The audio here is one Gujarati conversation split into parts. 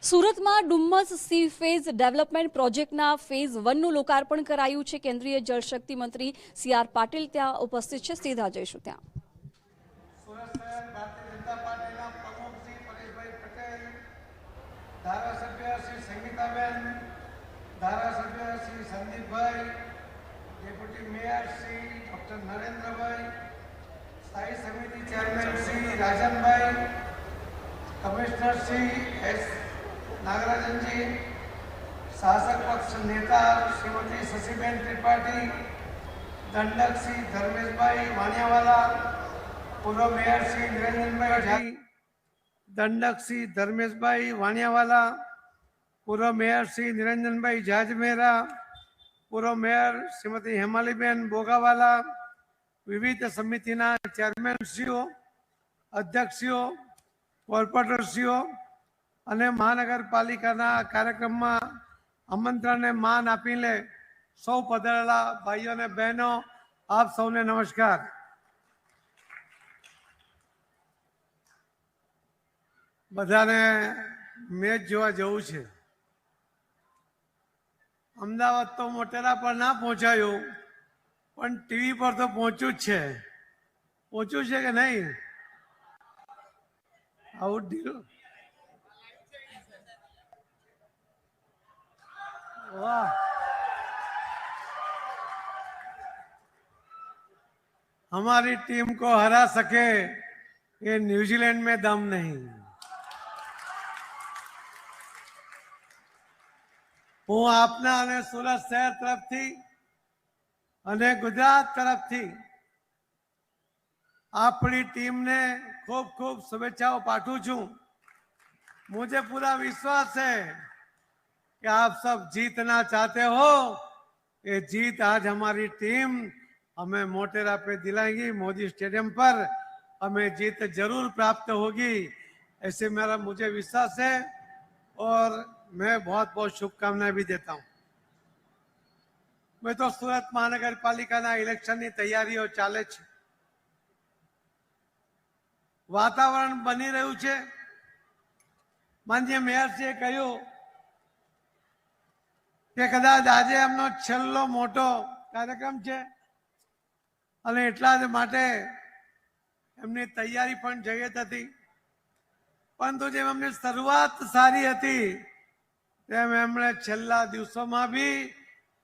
સુરતમાં ડુમ્મસ સી ફેઝ ડેવલપમેન્ટ પ્રોજેક્ટના ફેઝ 1નું લોકાર્પણ કરાયું છે। કેન્દ્રીય જળશક્તિ મંત્રી સી.આર. પાટીલ ત્યાં ઉપસ્થિત છે। સીધા જઈશું ત્યાં। સુરત શહેર ભારતીય જનતા પાર્ટીના પ્રમુખ શ્રી પરેશભાઈ પટેલ, ધારાસભ્ય શ્રી સંગીતાબેન, ધારાસભ્ય Shri Sandipbhai, deputy mayor Shri doctor Narendrabhai, સ્થાયી સમિતિ chairman Shri Rajanbhai, commissioner Shri S Nagarajanji, શાસક પક્ષ નેતા શ્રીમતી શશીબેન ત્રિપાઠી, દંડક શ્રી ધર્મેશભાઈ વાણિયાવાલા, પૂર્વ મેયર શ્રી નિરંજનભાઈ, દંડક શ્રી ધર્મેશભાઈ વાણિયાવાલા, પૂર્વ મેયર શ્રી નિરંજનભાઈ જાજમેરા, પૂર્વ મેયર શ્રીમતી હેમાલીબેન બોગાવાલા, વિવિધ સમિતિના ચેરમેનશ્રીઓ, અધ્યક્ષીઓ, કોર્પોરેટરશ્રીઓ અને મહાનગરપાલિકાના કાર્યક્રમમાં આમંત્રણને માન આપીને સૌ પધારેલા ભાઈઓ અને બહેનો, આપ સૌને નમસ્કાર। બધાને મેચ જોવા જવું છે। અમદાવાદ તો મોટેરા પર ના પહોંચાયું, પણ ટીવી પર તો પહોંચ્યું જ છે। પહોંચ્યું છે કે નહીં? આવું ડીલ वाह, हमारी टीम को हरा सके ये न्यूजीलैंड में दम नहीं। હું આપના અને સુરત શહેર તરફથી અને ગુજરાત તરફથી આપણી ટીમને ખૂબ ખૂબ શુભેચ્છાઓ પાઠવું છું। मुझे पूरा विश्वास है कि आप सब जीतना चाहते हो। ये जीत आज हमारी टीम हमें मोटेरा पे दिलाएगी, मोदी स्टेडियम पर हमें जीत जरूर प्राप्त होगी, ऐसे मेरा मुझे विश्वास है और मैं बहुत बहुत शुभकामनाएं भी देता हूं। मैं तो सूरत महानगर पालिका इलेक्शन की तैयारीओ चाले छे, वातावरण बनी रह्यु छे। माननीय मेयरश्रीए कह्युं કે કદાચ આજે એમનો છેલ્લો મોટો કાર્યક્રમ છે અને એટલા જ માટે એમની તૈયારી પણ જયત હતી, પરંતુ જેમ એમની શરૂઆત સારી હતી તેમ એમણે છેલ્લા દિવસોમાં બી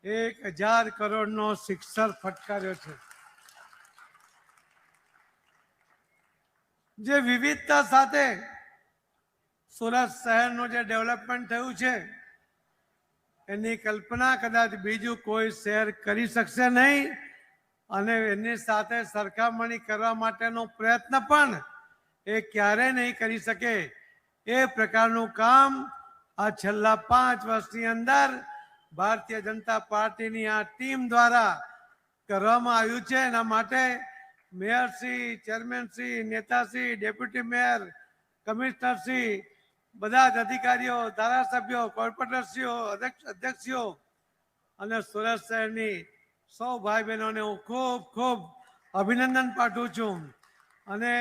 1000 કરોડનો સિક્સર ફટકાર્યો છે। જે વિવિધતા સાથે સુરત શહેરનું જે ડેવલપમેન્ટ થયું છે એની કલ્પના કદાચ બીજું કોઈ શહેર કરી શકશે નહીં અને એની સાથે સરખામણી કરવા માટેનો પ્રયત્ન પણ એ ક્યારેય નહીં કરી શકે। એ પ્રકારનું કામ આ છેલ્લા 5 વર્ષની અંદર ભારતીય જનતા પાર્ટીની આ ટીમ દ્વારા કરવામાં આવ્યું છે। એના માટે મેયરશ્રી, ચેરમેનશ્રી, નેતાશ્રી, ડેપ્યુટી મેયર, કમિશનરશ્રી, બધા જ અધિકારીઓ, ધારાસભ્યો, કોર્પોરેટરશ્રીઓ, અધ્યક્ષીઓ અને સુરત શહેરની સૌ ભાઈ બહેનોને હું ખૂબ ખૂબ અભિનંદન પાઠવું છું અને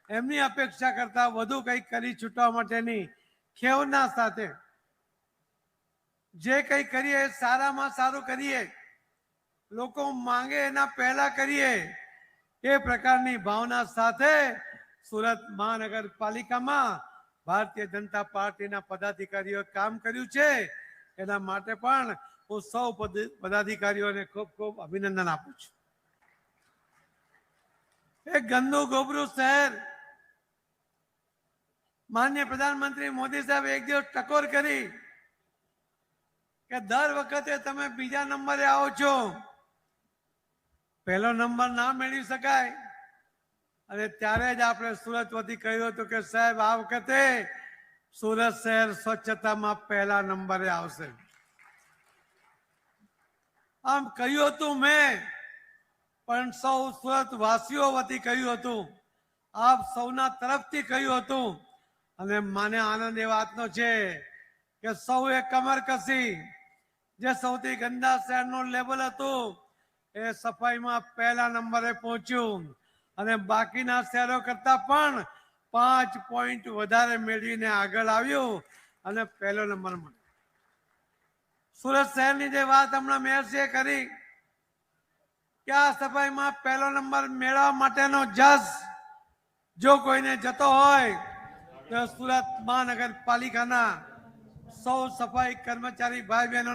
એમની અપેક્ષા કરતા વધુ કંઈક કરી છૂટવા માટેની ખેવના સાથે જે કંઈ કરીએ સારામાં સારું કરીએ, લોકો માંગે એના પહેલા કરીએ, એ પ્રકારની ભાવના સાથે સુરત મહાનગરપાલિકામાં ભારતીય જનતા પાર્ટીના પદાધિકારીઓએ કામ કર્યું છે। એના માટે પણ હું સૌ પદાધિકારીઓને ખૂબ ખૂબ અભિનંદન આપું છું। એક ગંદુ ગોબરું શહેર, માનનીય પ્રધાનમંત્રી મોદી સાહેબ એક દિવસ ટકોર કરી કે દર વખતે તમે બીજા નંબરે આવો છો, પહેલો નંબર ના મેળવી શકાય। અને ત્યારે જ આપણે સુરત વતી કહ્યું હતું કે સાહેબ આ વખતે સુરત શહેર સ્વચ્છતામાં પહેલા નંબરે આવશે। આમ કહ્યું હતું મેં, પણ સૌ સુરત વાસીઓ વતી કહ્યું હતું, આપ સૌના તરફથી કહ્યું હતું અને મને આનંદ એ વાતનો છે કે સૌએ કમર કસી, જે સૌથી ગંદા શહેરનું લેબલ હતું એ સફાઈમાં પહેલા નંબરે પહોંચ્યું અને બાકીના શહેરો કરતા પણ 5 પોઈન્ટ વધારે મેળવીને આગળ આવ્યું અને પહેલો નંબર મળે. સુરત શહેરની જે વાત હમણાં મેયરશ્રીએ કરી કે આ સફાઈમાં પહેલો નંબર મેળવવા માટેનો જસ જો કોઈને જતો હોય તો સુરત મહાનગરપાલિકાના સૌ સફાઈ કર્મચારી ભાઈ બહેનો